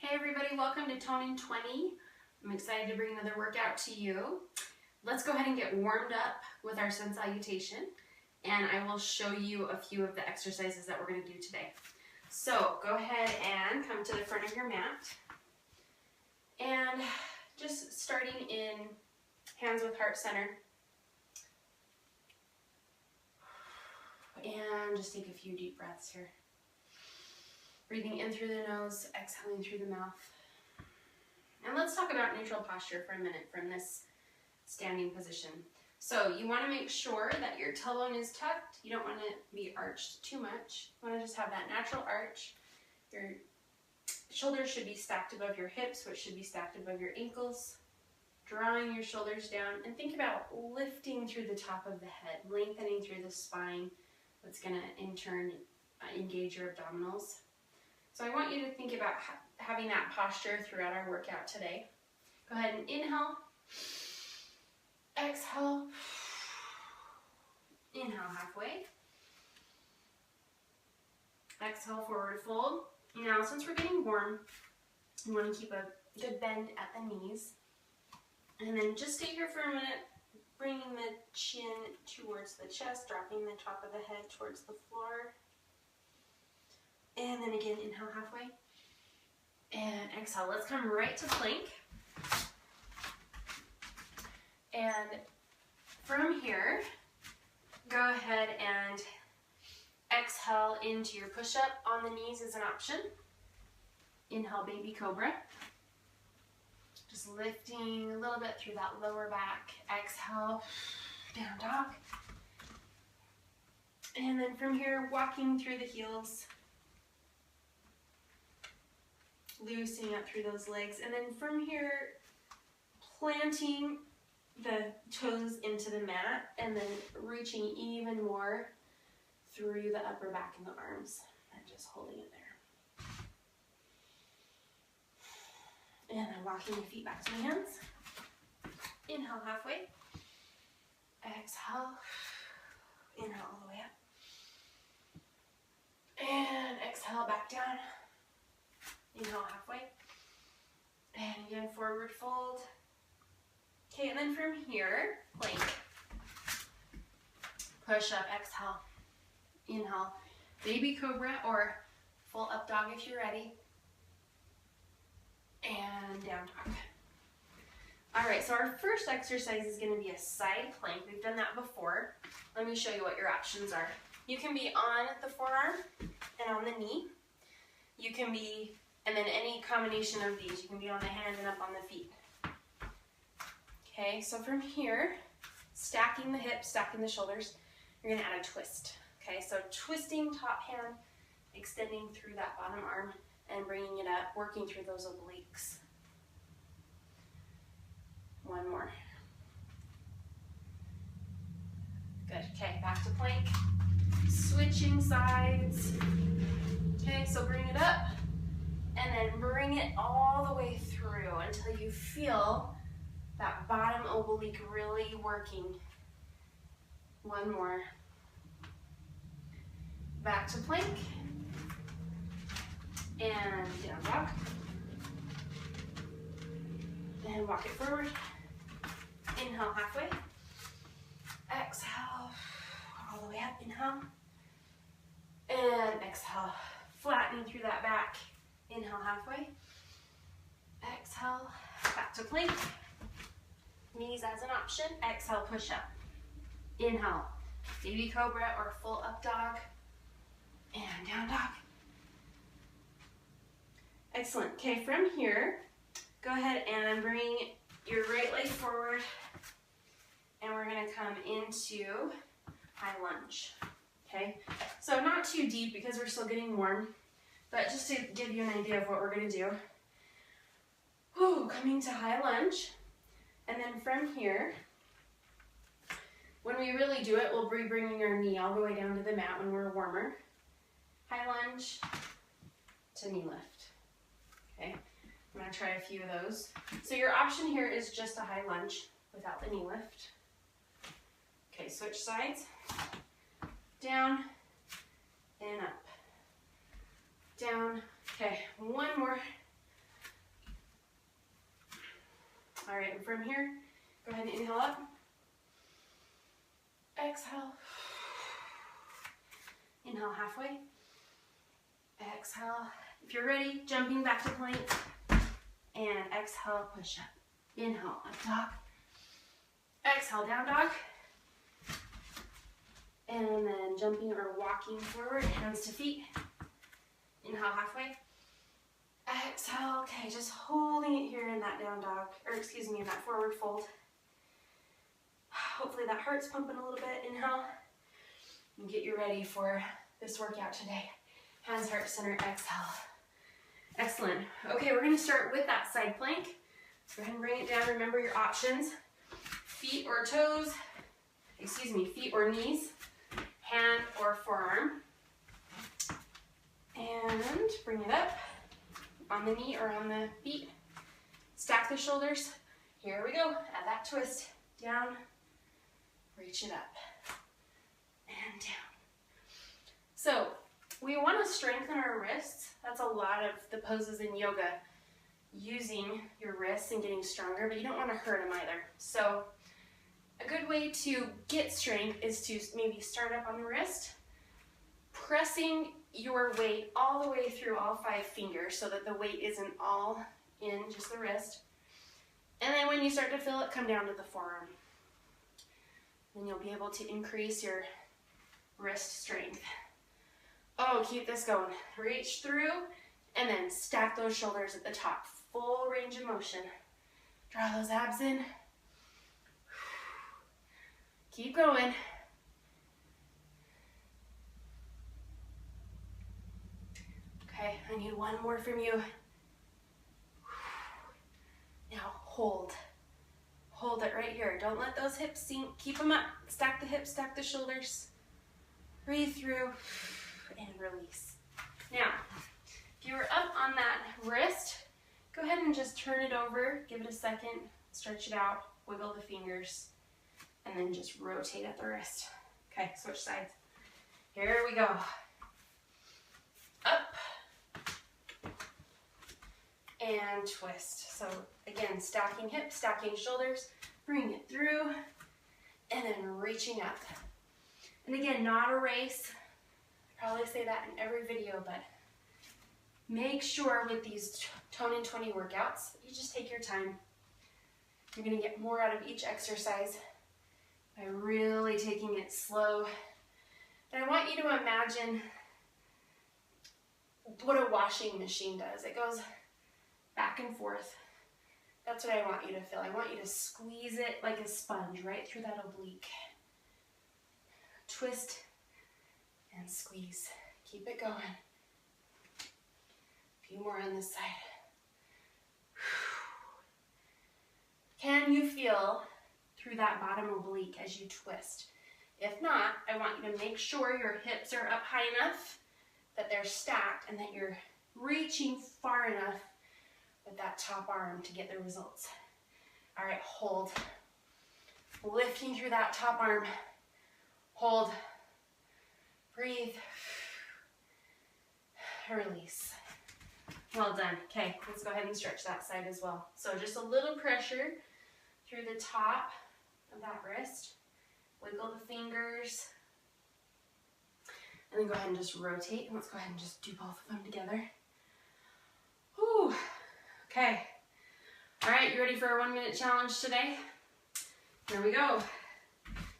Hey everybody, welcome to Toning 20. I'm excited to bring another workout to you. Let's go ahead and get warmed up with our sun salutation, and I will show you a few of the exercises that we're going to do today. So go ahead and come to the front of your mat, and just starting in hands with heart center, and just take a few deep breaths here. Breathing in through the nose, exhaling through the mouth. And let's talk about neutral posture for a minute from this standing position. So you want to make sure that your tailbone is tucked. You don't want to be arched too much. You want to just have that natural arch. Your shoulders should be stacked above your hips, which should be stacked above your ankles. Drawing your shoulders down, and think about lifting through the top of the head, lengthening through the spine. That's going to in turn engage your abdominals. So I want you to think about having that posture throughout our workout today. Go ahead and inhale, exhale, inhale halfway, exhale forward fold. Now since we're getting warm, you want to keep a good bend at the knees, and then just stay here for a minute, bringing the chin towards the chest, dropping the top of the head towards the floor. And then again, inhale halfway, and exhale. Let's come right to plank. And from here, go ahead and exhale into your push-up. On the knees is an option. Inhale, baby cobra. Just lifting a little bit through that lower back. Exhale, down dog. And then from here, walking through the heels. Loosening up through those legs, and then from here, planting the toes into the mat, and then reaching even more through the upper back and the arms, and just holding it there. And then walking your feet back to the hands. Inhale halfway. Exhale. Inhale all the way up. And exhale back down. Inhale halfway, and again forward fold. Okay, and then from here, plank, push up, exhale, inhale, baby cobra or full up dog if you're ready, and down dog. All right, so our first exercise is going to be a side plank. We've done that before. Let me show you what your options are. You can be on the forearm and on the knee. You can be And then any combination of these, you can be on the hand and up on the feet. Okay, so from here, stacking the hips, stacking the shoulders, you're gonna add a twist. Okay, so twisting top hand, extending through that bottom arm and bringing it up, working through those obliques. One more. Good, okay, back to plank. Switching sides. Okay, so bring it up. And then bring it all the way through until you feel that bottom oblique really working. One more. Back to plank. And down dog. And walk it forward. Inhale halfway. Exhale all the way up. Inhale. And exhale. Flattening through that back. Inhale halfway, exhale, back to plank, knees as an option, exhale, push up, inhale, baby cobra or full up dog, and down dog. Excellent, okay, from here, go ahead and bring your right leg forward, and we're gonna come into high lunge, okay? So not too deep because we're still getting warm. But just to give you an idea of what we're going to do, coming to high lunge, and then from here, when we really do it, we'll be bringing our knee all the way down to the mat when we're warmer. High lunge to knee lift. Okay, I'm going to try a few of those. So your option here is just a high lunge without the knee lift. Okay, switch sides. Down and up. Down. Okay, one more All right, and from here, go ahead and inhale up. Exhale. Inhale halfway. Exhale. If you're ready, jumping back to plank. And exhale, push up. Inhale, up dog. Exhale, down dog. And then jumping or walking forward, hands to feet. Inhale halfway. Exhale, okay, just holding it here in that down dog, or excuse me, in that forward fold. Hopefully that heart's pumping a little bit. Inhale, and get you ready for this workout today. Hands, heart, center, exhale. Excellent. Okay, we're gonna start with that side plank. Go ahead and bring it down. Remember your options. Feet or toes, excuse me, feet or knees, hand or forearm. And bring it up on the knee or on the feet. Stack the shoulders. Here we go. Add that twist. Down. Reach it up. And down. So we want to strengthen our wrists. That's a lot of the poses in yoga, using your wrists and getting stronger, but you don't want to hurt them either. So a good way to get strength is to maybe start up on the wrist, pressing your weight all the way through all 5 fingers so that the weight isn't all in just the wrist. And then when you start to feel it, come down to the forearm. Then you'll be able to increase your wrist strength. Oh, keep this going. Reach through and then stack those shoulders at the top. Full range of motion. Draw those abs in. Keep going. Okay, I need one more from you. Now hold. Hold it right here. Don't let those hips sink. Keep them up. Stack the hips, stack the shoulders. Breathe through and release. Now, if you were up on that wrist, go ahead and just turn it over. Give it a second. Stretch it out. Wiggle the fingers. And then just rotate at the wrist. Okay, switch sides. Here we go. Up. And twist. So again, stacking hips, stacking shoulders, bring it through, and then reaching up. And again, not a race. I probably say that in every video, but make sure with these Tone in 20 workouts, you just take your time. You're gonna get more out of each exercise by really taking it slow. And I want you to imagine what a washing machine does. It goes back and forth. That's what I want you to feel. I want you to squeeze it like a sponge right through that oblique. Twist and squeeze. Keep it going. A few more on this side. Can you feel through that bottom oblique as you twist? If not, I want you to make sure your hips are up high enough that they're stacked and that you're reaching far enough with that top arm to get the results. All right, hold. Lifting through that top arm. Hold. Breathe. Release. Well done. Okay, let's go ahead and stretch that side as well. So just a little pressure through the top of that wrist. Wiggle the fingers. And then go ahead and just rotate. And let's go ahead and just do both of them together. Whew. Okay. All right, you ready for a 1-minute challenge today? Here we go.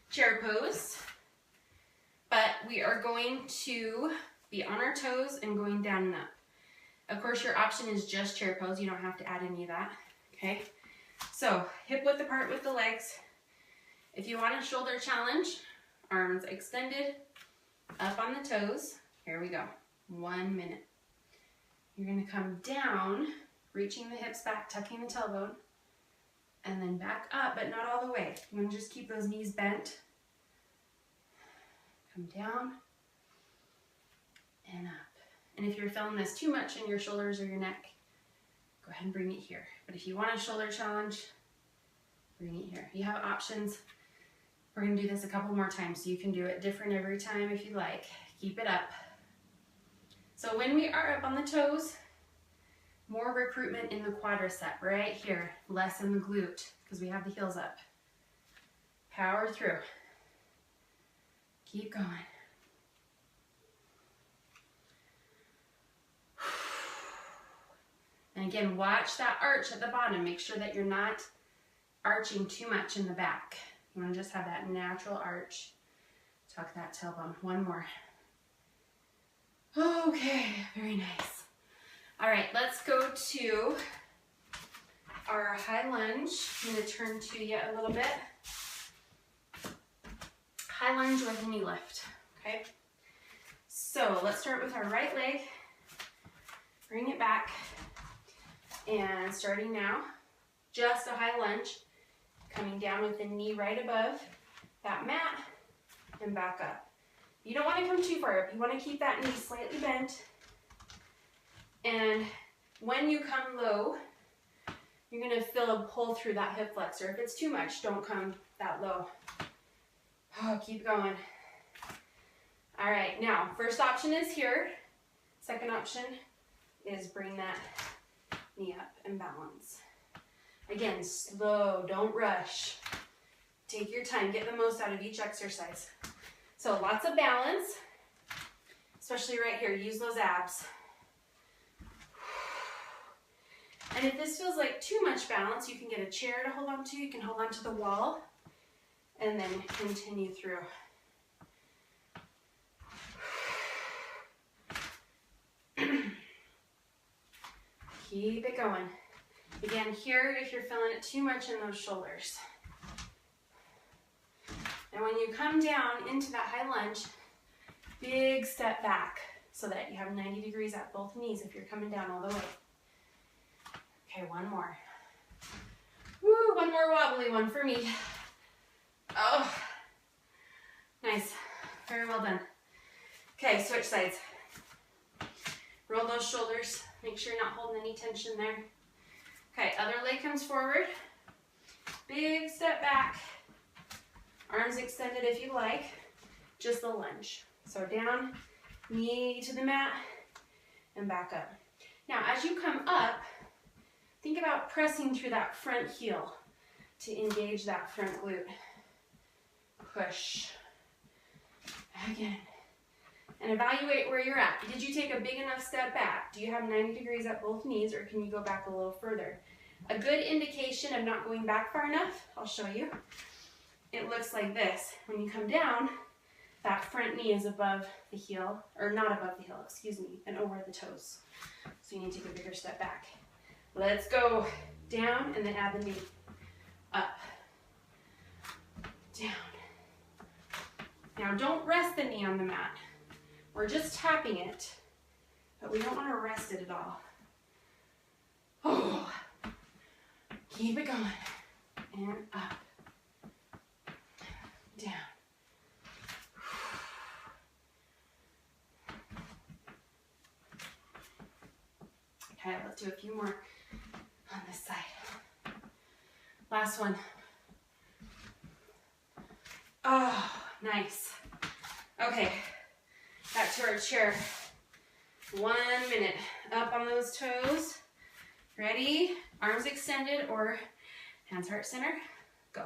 Chair pose. But we are going to be on our toes and going down and up. Of course, your option is just chair pose. You don't have to add any of that. Okay. So hip width apart with the legs. If you want a shoulder challenge, arms extended, up on the toes. Here we go. 1 minute. You're going to come down, reaching the hips back, tucking the tailbone, and then back up, but not all the way. You want to just keep those knees bent. Come down and up. And if you're feeling this too much in your shoulders or your neck, go ahead and bring it here. But if you want a shoulder challenge, bring it here. You have options. We're going to do this a couple more times, so you can do it different every time if you like. Keep it up. So when we are up on the toes, More recruitment in the quadricep right here, less in the glute because we have the heels up. Power through. Keep going. And again, watch that arch at the bottom. Make sure that you're not arching too much in the back. You want to just have that natural arch. Tuck that tailbone. One more. Okay, very nice. All right, let's go to our high lunge. I'm going to turn to you a little bit. High lunge with a knee lift, okay? So let's start with our right leg. Bring it back. And starting now, just a high lunge. Coming down with the knee right above that mat and back up. You don't want to come too far up. You want to keep that knee slightly bent. And when you come low, you're going to feel a pull through that hip flexor. If it's too much, don't come that low. Oh, keep going. All right, now, first option is here. Second option is bring that knee up and balance. Again, slow, don't rush. Take your time, get the most out of each exercise. So lots of balance, especially right here. Use those abs. And if this feels like too much balance, you can get a chair to hold on to. You can hold on to the wall and then continue through. Keep it going. Again, here, if you're feeling it too much in those shoulders. And when you come down into that high lunge, big step back so that you have 90 degrees at both knees if you're coming down all the way. Okay, one more. Woo, one more wobbly one for me. Oh, nice. Very well done. Okay, switch sides. Roll those shoulders. Make sure you're not holding any tension there. Okay, other leg comes forward. Big step back. Arms extended if you like. Just the lunge. So down, knee to the mat, and back up. Now, as you come up, think about pressing through that front heel to engage that front glute. Push. Again. And evaluate where you're at. Did you take a big enough step back? Do you have 90 degrees at both knees, or can you go back a little further? A good indication of not going back far enough, I'll show you. It looks like this. When you come down, that front knee is above the heel, or not above the heel, excuse me, and over the toes. So you need to take a bigger step back. Let's go down and then add the knee. Up. Down. Now don't rest the knee on the mat. We're just tapping it, but we don't want to rest it at all. Oh, keep it going. And up. Down. Okay, let's do a few more on this side. Last one. Oh, nice. Okay. Back to our chair. 1 minute. Up on those toes. Ready? Arms extended or hands heart center. Go.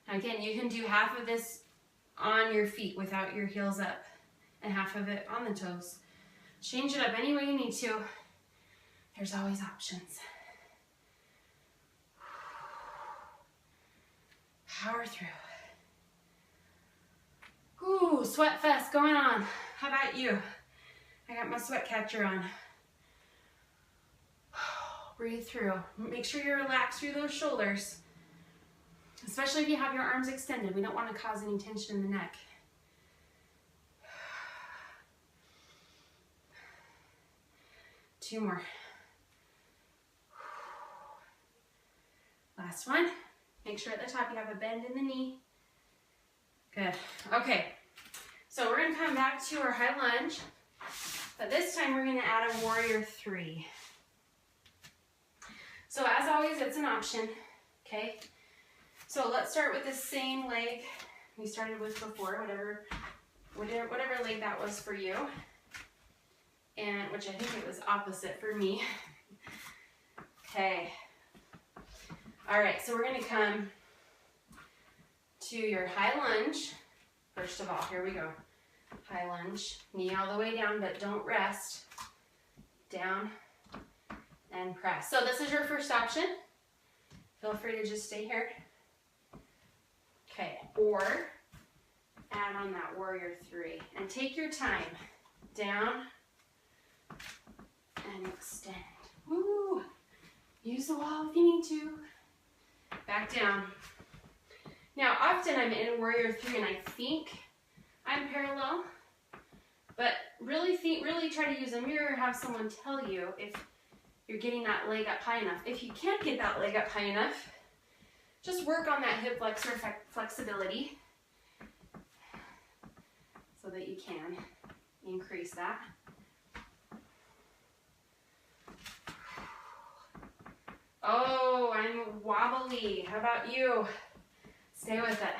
Again, you can do half of this on your feet without your heels up and half of it on the toes. Change it up any way you need to. There's always options. Power through. Ooh, sweat fest going on. How about you? I got my sweat catcher on. Breathe through. Make sure you relax through those shoulders, especially if you have your arms extended. We don't want to cause any tension in the neck. Two more. Last one. Make sure at the top you have a bend in the knee. Good. Okay. So we're going to come back to our high lunge, but this time we're going to add a warrior 3. So as always, it's an option. Okay. So let's start with the same leg we started with before, whatever leg that was for you, and which I think it was opposite for me. Okay. All right, so we're gonna come to your high lunge. First of all, here we go. High lunge, knee all the way down, but don't rest. Down and press. So this is your first option. Feel free to just stay here. Okay, or add on that warrior three and take your time. Down and extend. Woo! Use the wall if you need to. Back down. Now, often I'm in warrior three and I think I'm parallel, but really try to use a mirror, have someone tell you if you're getting that leg up high enough. If you can't get that leg up high enough, just work on that hip flexor flexibility so that you can increase that. Oh, I'm wobbly. How about you? Stay with it.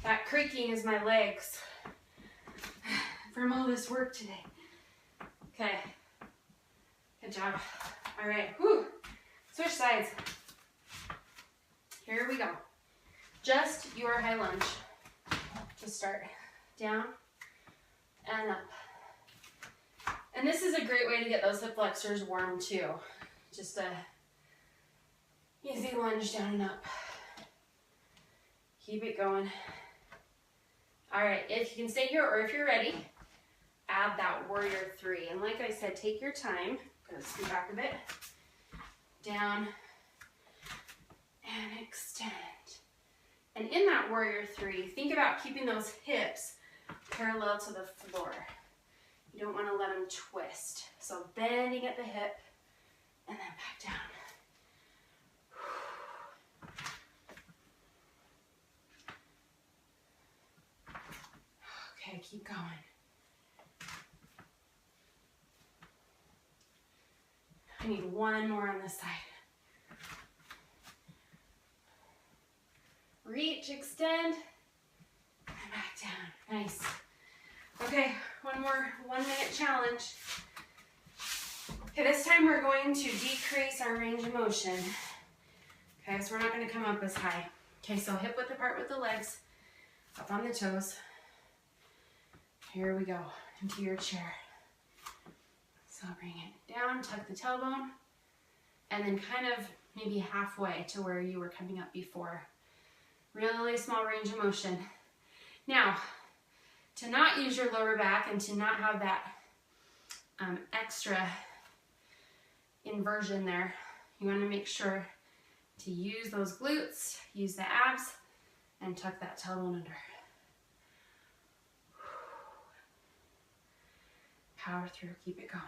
That creaking is my legs from all this work today. Okay. Good job. All right. Whew. Switch sides. Here we go. Just your high lunge to start. Down and up. And this is a great way to get those hip flexors warm too. Just a easy lunge down and up. Keep it going. All right, if you can stay here or if you're ready, add that warrior three. And like I said, take your time. I'm gonna scoot back a bit. Down and extend. And in that warrior three, think about keeping those hips parallel to the floor. You don't want to let them twist. So bending at the hip and then back down. Okay, keep going. I need one more on this side. Reach, extend, and back down. Nice. Okay, one more 1 minute challenge. Okay, this time we're going to decrease our range of motion. Okay, so we're not going to come up as high. Okay, so hip width apart with the legs, up on the toes. Here we go, into your chair. So bring it down, tuck the tailbone, and then kind of maybe halfway to where you were coming up before. Really small range of motion. Now, to not use your lower back and to not have that extra inversion there, you want to make sure to use those glutes, use the abs, and tuck that tailbone under. Power through, keep it going.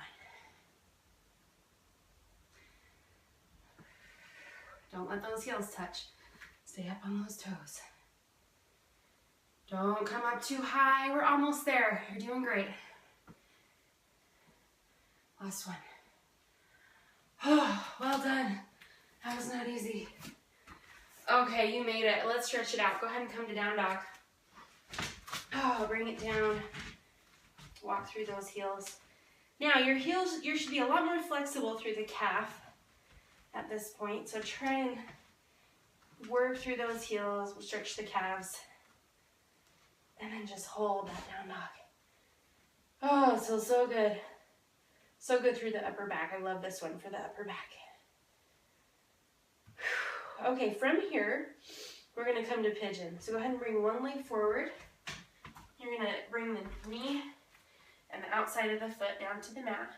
Don't let those heels touch. Stay up on those toes. Don't come up too high. We're almost there. You're doing great. Last one. Oh, well done. That was not easy. Okay, you made it. Let's stretch it out. Go ahead and come to down dog. Oh, bring it down. Walk through those heels. Now, your heels, you should be a lot more flexible through the calf at this point. So try and work through those heels. We'll stretch the calves. And then just hold that down dog. Oh, it feels so good. So good through the upper back. I love this one for the upper back. Okay, from here, we're going to come to pigeon. So go ahead and bring one leg forward. You're going to bring the knee and the outside of the foot down to the mat.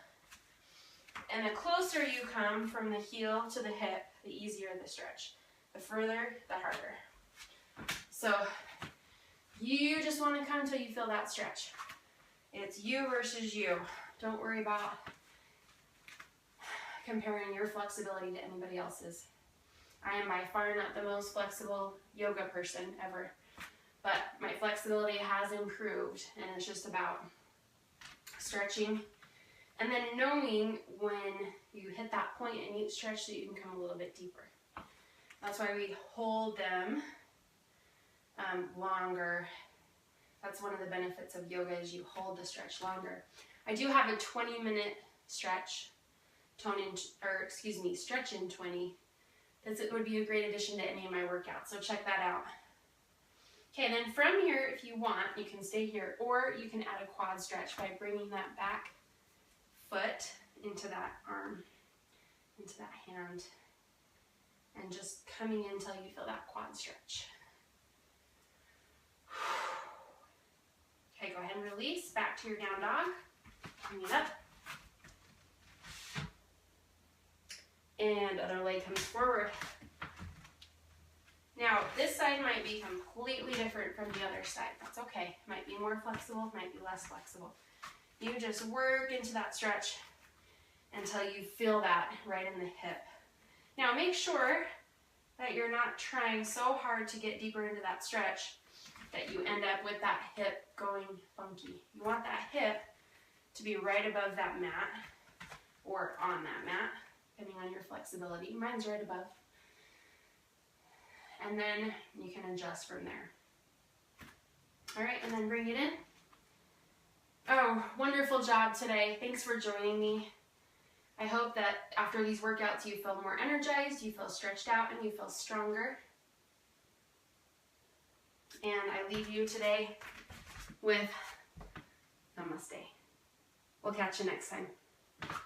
And the closer you come from the heel to the hip, the easier the stretch. The further, the harder. So you just want to come until you feel that stretch. It's you versus you. Don't worry about comparing your flexibility to anybody else's. I am by far not the most flexible yoga person ever, but my flexibility has improved, and it's just about stretching and then knowing when you hit that point and you stretch so you can come a little bit deeper. That's why we hold them longer. That's one of the benefits of yoga, is you hold the stretch longer. I do have a 20-minute stretch, stretch in 20. It would be a great addition to any of my workouts, so check that out. Okay, and then from here, if you want, you can stay here, or you can add a quad stretch by bringing that back foot into that arm, into that hand, and just coming in until you feel that quad stretch. Okay, go ahead and release, back to your down dog. Bring it up. And other leg comes forward. Now, this side might be completely different from the other side. That's okay. Might be more flexible, might be less flexible. You just work into that stretch until you feel that right in the hip. Now, make sure that you're not trying so hard to get deeper into that stretch that you end up with that hip going funky. You want that hip to be right above that mat or on that mat, depending on your flexibility. Mine's right above. And then you can adjust from there. All right, and then bring it in. Oh, wonderful job today. Thanks for joining me. I hope that after these workouts you feel more energized, you feel stretched out, and you feel stronger. And I leave you today with namaste. We'll catch you next time.